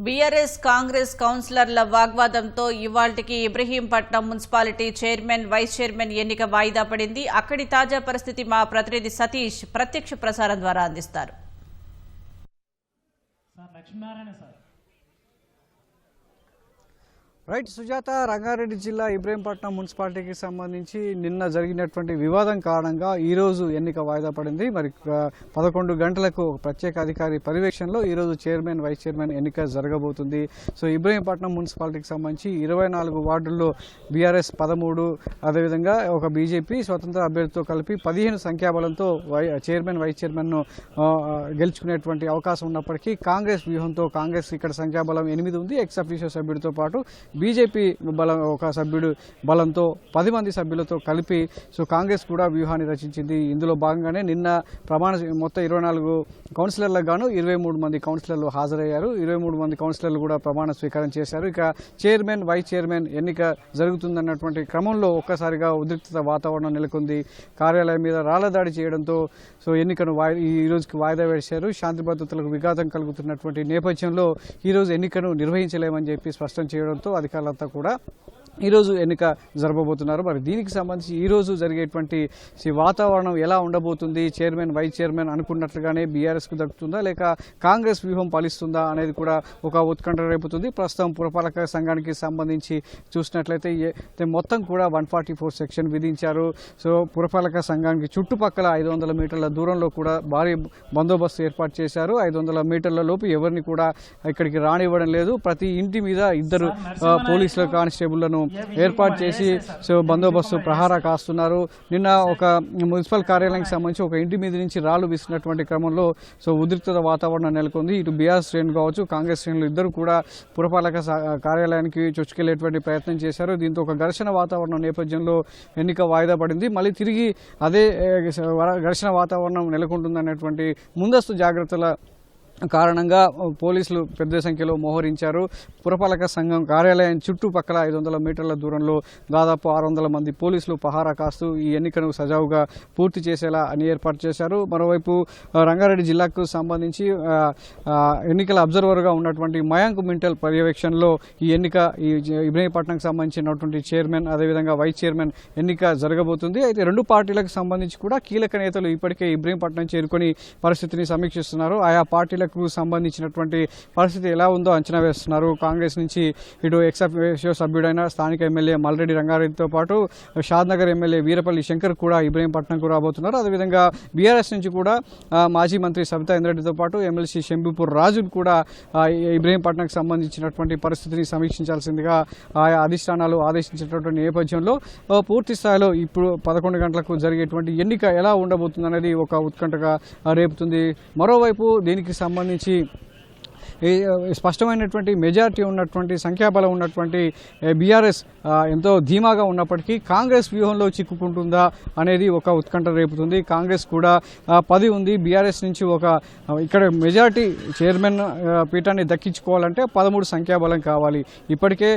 BRS Congress కౌన్సిలర్ల వాగ్వాదంతో ఇవాల్టికి Ibrahimpatnam municipality chairman vice chairman ఎన్నిక వాయిదా పడింది. అక్కడి తాజా పరిస్థితి మా ప్రతినిధి సతీష్ ప్రత్యక్ష ప్రసారం ద్వారా అందిస్తారు. రైట్ సుజాత, రంగారెడ్డి జిల్లా ఇబ్రహీంపట్నం మున్సిపాలిటీకి సంబంధించి నిన్న జరిగినటువంటి వివాదం కారణంగా ఈరోజు ఎన్నిక వాయిదా పడింది. మరి 11 గంటలకు ప్రత్యేక అధికారి పర్యవేక్షణలో ఈరోజు చైర్మన్ వైస్ చైర్మన్ ఎన్నిక జరగబోతుంది. సో ఇబ్రహీంపట్నం మున్సిపాలిటీకి సంబంధించి 24 వార్డుల్లో బీఆర్ఎస్ 13, అదేవిధంగా ఒక బీజేపీ స్వతంత్ర అభ్యర్థితో కలిపి 15 సంఖ్యాబలంతో చైర్మన్ వైస్ చైర్మన్ను గెలుచుకునేటువంటి అవకాశం ఉన్నప్పటికీ కాంగ్రెస్ వ్యూహంతో కాంగ్రెస్ ఇక్కడ సంఖ్యాబలం 8 ఉంది. ఎక్స్ అఫీషియో సభ్యుడితో పాటు బీజేపీ బలం ఒక సభ్యుడు బలంతో 10 మంది సభ్యులతో కలిపి సో కాంగ్రెస్ కూడా వ్యూహాన్ని రచించింది. ఇందులో భాగంగానే నిన్న మొత్తం 24 కౌన్సిలర్లకు గాను 23 మంది కౌన్సిలర్లు హాజరయ్యారు. 23 మంది కౌన్సిలర్లు కూడా ప్రమాణ స్వీకారం చేశారు. ఇక చైర్మన్ వైస్ చైర్మన్ ఎన్నిక జరుగుతుందన్నటువంటి క్రమంలో ఒక్కసారిగా ఉద్రిక్తత వాతావరణం నెలకొంది. కార్యాలయం మీద రాళ్ల దాడి చేయడంతో సో ఎన్నికను ఈ రోజుకి వాయిదా వేశారు. శాంతి భద్రతలకు విఘాతం కలుగుతున్నటువంటి నేపథ్యంలో ఈరోజు ఎన్నికను నిర్వహించలేమని చెప్పి స్పష్టం చేయడంతో అధికారులంతా కూడా ఈరోజు ఎన్నిక జరపబోతున్నారు. మరి దీనికి సంబంధించి ఈరోజు జరిగేటువంటి వాతావరణం ఎలా ఉండబోతుంది, చైర్మన్ వైస్ చైర్మన్ అనుకున్నట్లుగానే బీఆర్ఎస్కు దక్కుతుందా లేక కాంగ్రెస్ వ్యూహం ఫలిస్తుందా అనేది కూడా ఒక ఉత్కంఠ రేపుతుంది. ప్రస్తుతం పురపాలక సంఘానికి సంబంధించి చూసినట్లయితే మొత్తం కూడా 144 సెక్షన్ విధించారు. సో పురపాలక సంఘానికి చుట్టుపక్కల 500 మీటర్ల దూరంలో కూడా భారీ బందోబస్తు ఏర్పాటు చేశారు. 500 మీటర్ల లోపు ఎవరిని కూడా ఇక్కడికి రానివ్వడం లేదు. ప్రతి ఇంటి మీద 2 పోలీసుల కానిస్టేబుళ్లను ఏర్పాటు చేసి సో బందోబస్తు ప్రహారా కాస్తున్నారు. నిన్న ఒక మున్సిపల్ కార్యాలయానికి సంబంధించి ఒక ఇంటి మీద నుంచి రాళ్లు విసిరినటువంటి క్రమంలో సో ఉద్రిక్తత వాతావరణం నెలకొంది. ఇటు బీఆర్ శ్రేణులు కావచ్చు, కాంగ్రెస్ శ్రేణులు ఇద్దరు కూడా పురపాలక కార్యాలయానికి చొచ్చుకెళ్లేటువంటి ప్రయత్నం చేశారు. దీంతో ఒక ఘర్షణ వాతావరణం నేపథ్యంలో ఎన్నిక వాయిదా పడింది. మళ్ళీ తిరిగి అదే ఘర్షణ వాతావరణం నెలకొంటుందనేటువంటి ముందస్తు జాగ్రత్తల కారణంగా పోలీసులు పెద్ద సంఖ్యలో మోహరించారు. పురపాలక సంఘం కార్యాలయం చుట్టుపక్కల 500 మీటర్ల దూరంలో దాదాపు 600 మంది పోలీసులు పహారా కాస్తూ ఈ ఎన్నికను సజావుగా పూర్తి చేసేలా అని ఏర్పాటు చేశారు. మరోవైపు రంగారెడ్డి జిల్లాకు సంబంధించి ఎన్నికల అబ్జర్వర్గా ఉన్నటువంటి మయాంక్ మింటల్ పర్యవేక్షణలో ఈ ఎన్నిక ఈ ఇబ్రహీంపట్నంకి సంబంధించినటువంటి చైర్మన్ అదేవిధంగా వైస్ చైర్మన్ ఎన్నిక జరగబోతుంది. అయితే 2 పార్టీలకు సంబంధించి కూడా కీలక నేతలు ఇప్పటికే ఇబ్రహీంపట్నం చేరుకొని పరిస్థితిని సమీక్షిస్తున్నారు. ఆయా పార్టీల సంబంధించినటువంటి పరిస్థితి ఎలా ఉందో అంచనా వేస్తున్నారు. కాంగ్రెస్ నుంచి ఇటు ఎక్స్ అఫీషియో సభ్యుడైన స్థానిక ఎమ్మెల్యే మల్రెడ్డి రంగారెడ్డితో పాటు షాద్నగర్ ఎమ్మెల్యే వీరపల్లి శంకర్ కూడా ఇబ్రహీంపట్నంకు రాబోతున్నారు. అదేవిధంగా బీఆర్ఎస్ నుంచి కూడా మాజీ మంత్రి సబితా ఇంద్రెడ్డితో పాటు ఎమ్మెల్సీ శంభూపూర్ రాజును కూడా ఇబ్రహీంపట్నంకు సంబంధించినటువంటి పరిస్థితిని సమీక్షించాల్సిందిగా ఆయా అధిష్టానాలు ఆదేశించినటువంటి నేపథ్యంలో పూర్తి స్థాయిలో ఇప్పుడు 11 గంటలకు జరిగేటువంటి ఎన్నిక ఎలా ఉండబోతుందనేది ఒక ఉత్కంఠగా రేపుతుంది. మరోవైపు దీనికి సంబంధించి స్పష్టమైనటువంటి మెజారిటీ ఉన్నటువంటి సంఖ్యాబలం ఉన్నటువంటి బీఆర్ఎస్ ఎంతో ధీమాగా ఉన్నప్పటికీ కాంగ్రెస్ వ్యూహంలో చిక్కుకుంటుందా అనేది ఒక ఉత్కంఠ రేపుతుంది. కాంగ్రెస్ కూడా 10 ఉంది. బీఆర్ఎస్ నుంచి ఇక్కడ మెజారిటీ చైర్మన్ పీఠాన్ని దక్కించుకోవాలంటే 13 సంఖ్యాబలం కావాలి. ఇప్పటికే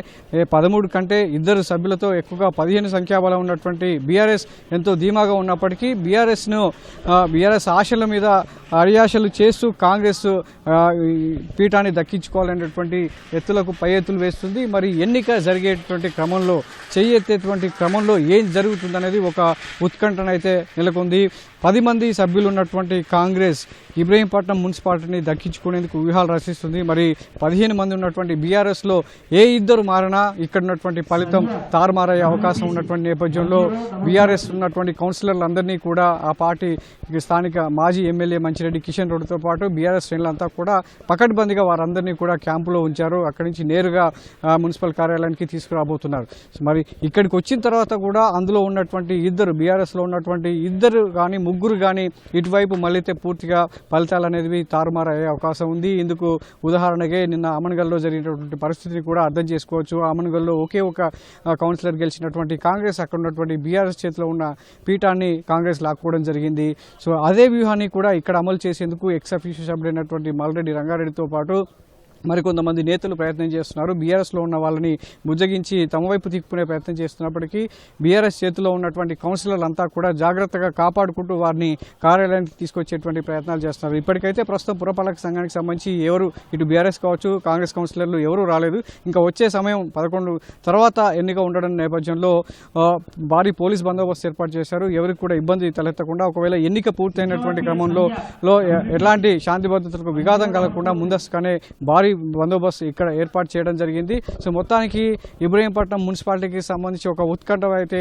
13 కంటే 2 సభ్యులతో ఎక్కువగా 15 సంఖ్యాబలం ఉన్నటువంటి బీఆర్ఎస్ ఎంతో ధీమాగా ఉన్నప్పటికీ బీఆర్ఎస్ ఆశల మీద అడియాశలు చేస్తూ కాంగ్రెస్ పీఠాన్ని దక్కించుకోవాలనేటువంటి ఎత్తులకు పై ఎత్తులు వేస్తుంది. మరి ఎన్నిక జరిగేటువంటి క్రమంలో చెయ్యెత్తేటువంటి క్రమంలో ఏం జరుగుతుందనేది ఒక ఉత్కంఠనైతే నెలకొంది. 10 మంది సభ్యులు ఉన్నటువంటి కాంగ్రెస్ ఇబ్రహీంపట్నం మున్సిపాలిటీని దక్కించుకునేందుకు వ్యూహాలు రచిస్తుంది. మరి 15 మంది ఉన్నటువంటి బీఆర్ఎస్లో ఏ 2 మారినా ఇక్కడ ఉన్నటువంటి ఫలితం తారుమారయ్యే అవకాశం ఉన్నటువంటి నేపథ్యంలో బీఆర్ఎస్ ఉన్నటువంటి కౌన్సిలర్లందరినీ కూడా ఆ పార్టీ స్థానిక మాజీ ఎమ్మెల్యే మంచిరెడ్డి కిషన్ రెడ్డితో పాటు బీఆర్ఎస్ శ్రేణులంతా కూడా పకడ్బందీగా వారందరినీ కూడా క్యాంపులో ఉంచారు. అక్కడి నుంచి నేరుగా మున్సిపల్ కార్యాలయానికి తీసుకురాబోతున్నారు. మరి ఇక్కడికి వచ్చిన తర్వాత కూడా అందులో ఉన్నటువంటి 2 బీఆర్ఎస్లో ఉన్నటువంటి 2 కానీ 3 కానీ ఇటువైపు మళ్ళీతే పూర్తిగా ఫలితాలు అనేది తారుమారయ్యే అవకాశం ఉంది. ఇందుకు ఉదాహరణగా నిన్న అమన్గల్లో జరిగినటువంటి పరిస్థితిని కూడా అర్థం చేసుకోవచ్చు. అమన్గల్లో ఒకే ఒక కౌన్సిలర్ గెలిచినటువంటి కాంగ్రెస్ అక్కడ ఉన్నటువంటి బీఆర్ఎస్ చేతిలో ఉన్న పీఠాన్ని కాంగ్రెస్ లాక్కోవడం జరిగింది. సో అదే వ్యూహాన్ని కూడా ఇక్కడ అమలు చేసేందుకు ఎక్స్ అఫీషియో సభ్యుడైనటువంటి మల్రెడ్డి రంగారెడ్డితో పాటు మరికొంతమంది నేతలు ప్రయత్నం చేస్తున్నారు. బీఆర్ఎస్లో ఉన్న వాళ్ళని బుజ్జగించి తమ వైపు తిప్పుకునే ప్రయత్నం చేస్తున్నప్పటికీ బీఆర్ఎస్ చేతిలో ఉన్నటువంటి కౌన్సిలర్లంతా కూడా జాగ్రత్తగా కాపాడుకుంటూ వారిని కార్యాలయానికి తీసుకొచ్చేటువంటి ప్రయత్నాలు చేస్తున్నారు. ఇప్పటికైతే ప్రస్తుతం పురపాలక సంఘానికి సంబంధించి ఎవరు ఇటు బీఆర్ఎస్ కావచ్చు కాంగ్రెస్ కౌన్సిలర్లు ఎవరూ రాలేదు. ఇంకా వచ్చే సమయం 11 తర్వాత ఎన్నిక ఉండడం నేపథ్యంలో భారీ పోలీస్ బందోబస్తు ఏర్పాటు చేశారు. ఎవరికి కూడా ఇబ్బంది తలెత్తకుండా ఒకవేళ ఎన్నిక పూర్తయినటువంటి క్రమంలో ఎలాంటి శాంతి భద్రతలకు విఘాతం కలగకుండా ముందస్తుగానే భారీ బందోబస్తు ఇక్కడ ఏర్పాటు చేయడం జరిగింది. సో మొత్తానికి ఇబ్రహీంపట్నం మున్సిపాలిటీకి సంబంధించి ఒక ఉత్కంఠ అయితే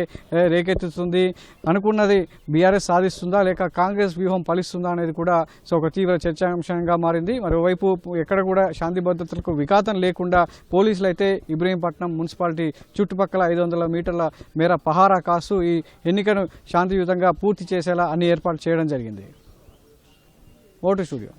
రేకెత్తుతుంది. అనుకున్నది బీఆర్ఎస్ సాధిస్తుందా లేక కాంగ్రెస్ వ్యూహం ఫలిస్తుందా అనేది కూడా సో ఒక తీవ్ర చర్చాంశంగా మారింది. మరోవైపు ఎక్కడ కూడా శాంతి భద్రతలకు విఘాతం లేకుండా పోలీసులు అయితే ఇబ్రహీంపట్నం మున్సిపాలిటీ చుట్టుపక్కల 500 మీటర్ల మేర పహారా కాస్తూ ఈ ఎన్నికను శాంతియుతంగా పూర్తి చేసేలా అన్ని ఏర్పాటు చేయడం జరిగింది. Vote studio.